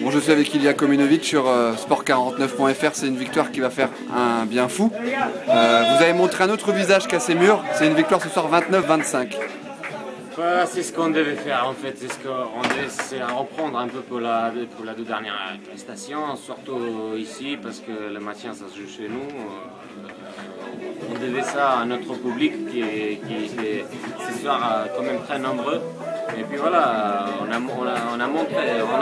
Bon, je suis avec Ilya Kominovic sur sport49.fr. C'est une victoire qui va faire un bien fou. Vous avez montré un autre visage qu'à ces murs. C'est une victoire ce soir 29-25. Voilà, c'est ce qu'on devait faire en fait. C'est ce qu'on devait reprendre un peu pour la deux dernières prestations, surtout ici parce que le maintien ça se joue chez nous. On devait ça à notre public qui est ce soir quand même très nombreux. Et puis voilà, on a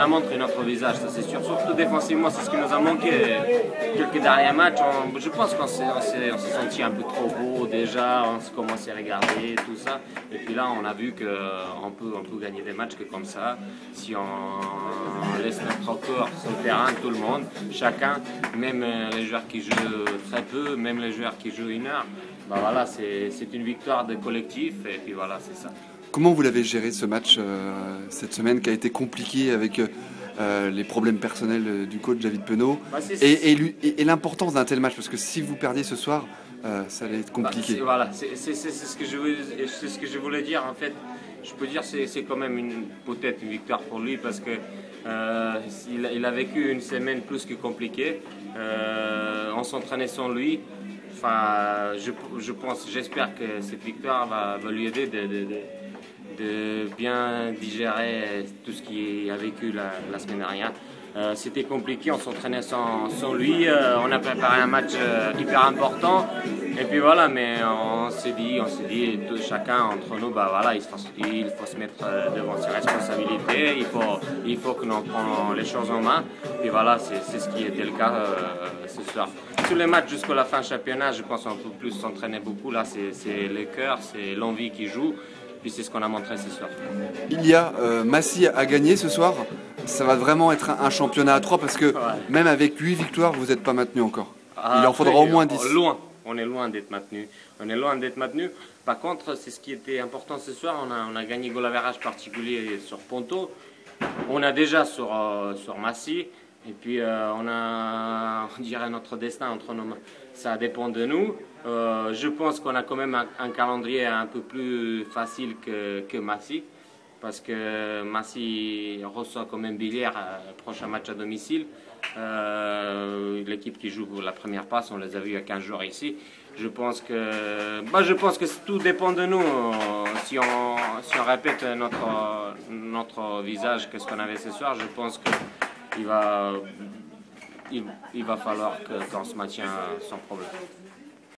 montré notre visage, ça c'est sûr. Surtout défensivement, c'est ce qui nous a manqué. Quelques derniers matchs, je pense qu'on s'est senti un peu trop beau déjà, on s'est commencé à regarder, tout ça. Et puis là, on a vu qu'on peut gagner des matchs que comme ça, si on laisse notre corps sur le terrain, tout le monde, chacun, même les joueurs qui jouent très peu, même les joueurs qui jouent une heure. Bah voilà, c'est une victoire de collectif et puis voilà, c'est ça. Comment vous l'avez géré ce match cette semaine qui a été compliqué avec les problèmes personnels du coach David Penaud et l'importance d'un tel match? Parce que si vous perdiez ce soir, ça allait être compliqué. Voilà, c'est ce que je voulais dire en fait. Je peux dire que c'est quand même peut-être une victoire pour lui parce que il a vécu une semaine plus que compliquée. On s'entraînait sans lui. Enfin, j'espère que cette victoire va lui aider de bien digérer tout ce qu'il a vécu la semaine dernière. C'était compliqué, on s'entraînait sans lui, on a préparé un match hyper important et puis voilà, mais on s'est dit chacun entre nous, bah voilà, il faut se mettre devant ses responsabilités, il faut que nous prenions les choses en main et voilà, c'est ce qui était le cas ce soir. Tous les matchs jusqu'à la fin du championnat, je pense qu'on peut plus s'entraîner beaucoup, là c'est le cœur, c'est l'envie qui joue. Puis c'est ce qu'on a montré ce soir. Massy a gagné ce soir. Ça va vraiment être un championnat à 3 parce que même avec 8 victoires, vous n'êtes pas maintenu encore. Il en faudra au moins 10. On est loin d'être maintenu. Par contre, c'est ce qui était important ce soir. On a gagné goal average particulier sur Ponto. On a déjà sur Massy. Et puis on dirait notre destin entre nos mains. Ça dépend de nous. Je pense qu'on a quand même un calendrier un peu plus facile que Massy. Parce que Massy reçoit quand même Billière, prochain match à domicile. L'équipe qui joue pour la première passe, on les a vus il y a 15 jours ici. Je pense que tout dépend de nous. Si on répète notre visage, qu'est-ce qu'on avait ce soir, je pense qu'il va falloir qu'on se maintienne sans problème.